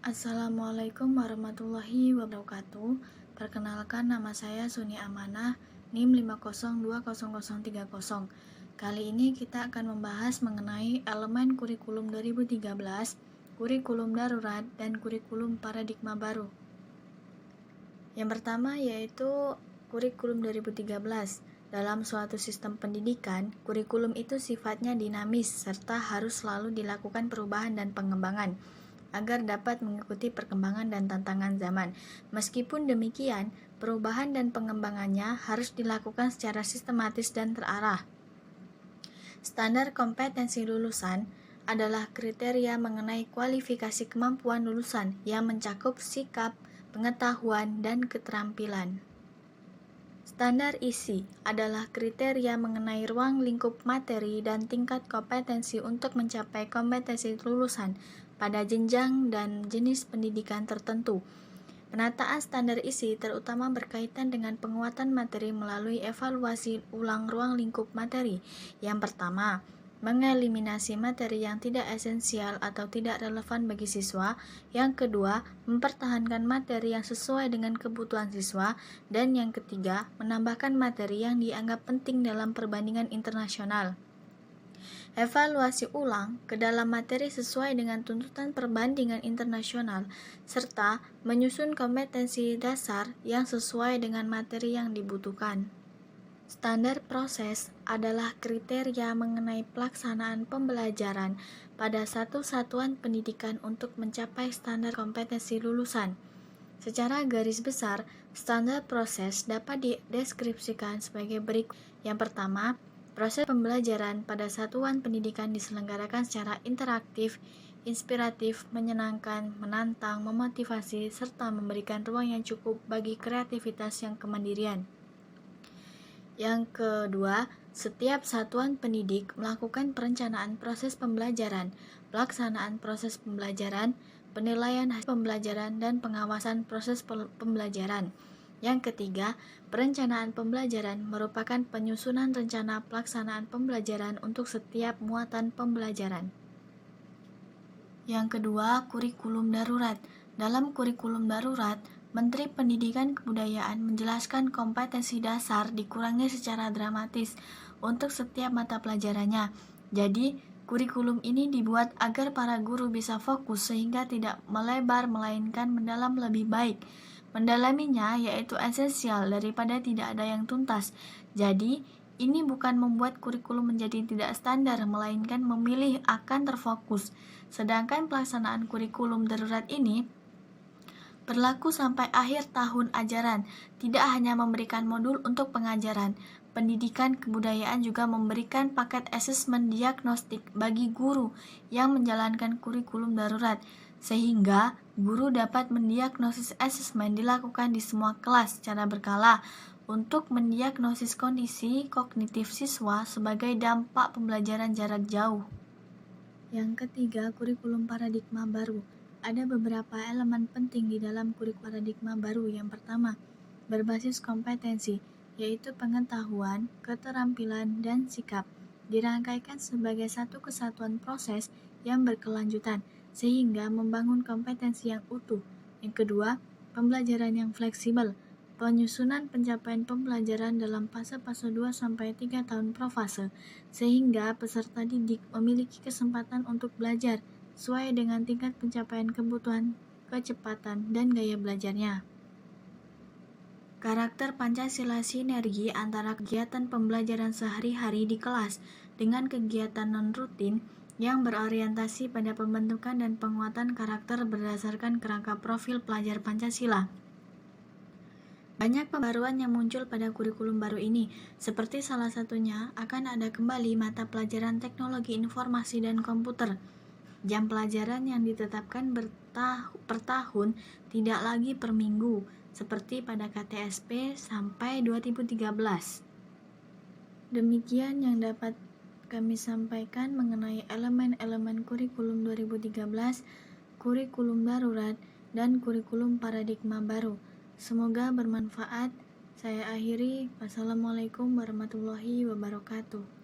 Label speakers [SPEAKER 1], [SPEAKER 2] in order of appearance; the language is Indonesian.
[SPEAKER 1] Assalamualaikum warahmatullahi wabarakatuh. Perkenalkan, nama saya Suni Amanah, NIM 5020030. Kali ini kita akan membahas mengenai elemen kurikulum 2013, kurikulum darurat, dan kurikulum paradigma baru. Yang pertama yaitu kurikulum 2013. Dalam suatu sistem pendidikan, kurikulum itu sifatnya dinamis serta harus selalu dilakukan perubahan dan pengembangan agar dapat mengikuti perkembangan dan tantangan zaman. Meskipun demikian, perubahan dan pengembangannya harus dilakukan secara sistematis dan terarah. Standar kompetensi lulusan adalah kriteria mengenai kualifikasi kemampuan lulusan yang mencakup sikap, pengetahuan, dan keterampilan. Standar isi adalah kriteria mengenai ruang lingkup materi dan tingkat kompetensi untuk mencapai kompetensi lulusan pada jenjang dan jenis pendidikan tertentu. Penataan standar isi terutama berkaitan dengan penguatan materi melalui evaluasi ulang ruang lingkup materi. Yang pertama, mengeliminasi materi yang tidak esensial atau tidak relevan bagi siswa. Yang kedua, mempertahankan materi yang sesuai dengan kebutuhan siswa. Dan yang ketiga, menambahkan materi yang dianggap penting dalam perbandingan internasional. Evaluasi ulang ke dalam materi sesuai dengan tuntutan perbandingan internasional, serta menyusun kompetensi dasar yang sesuai dengan materi yang dibutuhkan. Standar proses adalah kriteria mengenai pelaksanaan pembelajaran pada satu satuan pendidikan untuk mencapai standar kompetensi lulusan. Secara garis besar, standar proses dapat dideskripsikan sebagai berikut. Yang pertama, proses pembelajaran pada satuan pendidikan diselenggarakan secara interaktif, inspiratif, menyenangkan, menantang, memotivasi, serta memberikan ruang yang cukup bagi kreativitas yang kemandirian. Yang kedua, setiap satuan pendidik melakukan perencanaan proses pembelajaran, pelaksanaan proses pembelajaran, penilaian hasil pembelajaran, dan pengawasan proses pembelajaran. Yang ketiga, perencanaan pembelajaran merupakan penyusunan rencana pelaksanaan pembelajaran untuk setiap muatan pembelajaran. Yang kedua, kurikulum darurat. Dalam kurikulum darurat, Menteri Pendidikan Kebudayaan menjelaskan kompetensi dasar dikurangi secara dramatis untuk setiap mata pelajarannya. Jadi, kurikulum ini dibuat agar para guru bisa fokus sehingga tidak melebar melainkan mendalam lebih baik. Mendalaminya yaitu esensial daripada tidak ada yang tuntas. Jadi, ini bukan membuat kurikulum menjadi tidak standar, melainkan memilih akan terfokus. Sedangkan pelaksanaan kurikulum darurat ini berlaku sampai akhir tahun ajaran, tidak hanya memberikan modul untuk pengajaran. Pendidikan kebudayaan juga memberikan paket asesmen diagnostik bagi guru yang menjalankan kurikulum darurat, sehingga guru dapat mendiagnosis asesmen dilakukan di semua kelas secara berkala untuk mendiagnosis kondisi kognitif siswa sebagai dampak pembelajaran jarak jauh. Yang ketiga, kurikulum paradigma baru. Ada beberapa elemen penting di dalam kurikulum paradigma baru. Yang pertama, berbasis kompetensi, yaitu pengetahuan, keterampilan, dan sikap, dirangkaikan sebagai satu kesatuan proses yang berkelanjutan, sehingga membangun kompetensi yang utuh. Yang kedua, pembelajaran yang fleksibel, penyusunan pencapaian pembelajaran dalam fase-fase 2-3 tahun profase, sehingga peserta didik memiliki kesempatan untuk belajar sesuai dengan tingkat pencapaian kebutuhan, kecepatan, dan gaya belajarnya. Karakter Pancasila sinergi antara kegiatan pembelajaran sehari-hari di kelas dengan kegiatan non-rutin yang berorientasi pada pembentukan dan penguatan karakter berdasarkan kerangka profil pelajar Pancasila. Banyak pembaruan yang muncul pada kurikulum baru ini, seperti salah satunya akan ada kembali mata pelajaran teknologi informasi dan komputer. Jam pelajaran yang ditetapkan per tahun tidak lagi per minggu, seperti pada KTSP sampai 2013. Demikian yang dapat kami sampaikan mengenai elemen-elemen kurikulum 2013, kurikulum darurat, dan kurikulum paradigma baru. Semoga bermanfaat. Saya akhiri. Wassalamualaikum warahmatullahi wabarakatuh.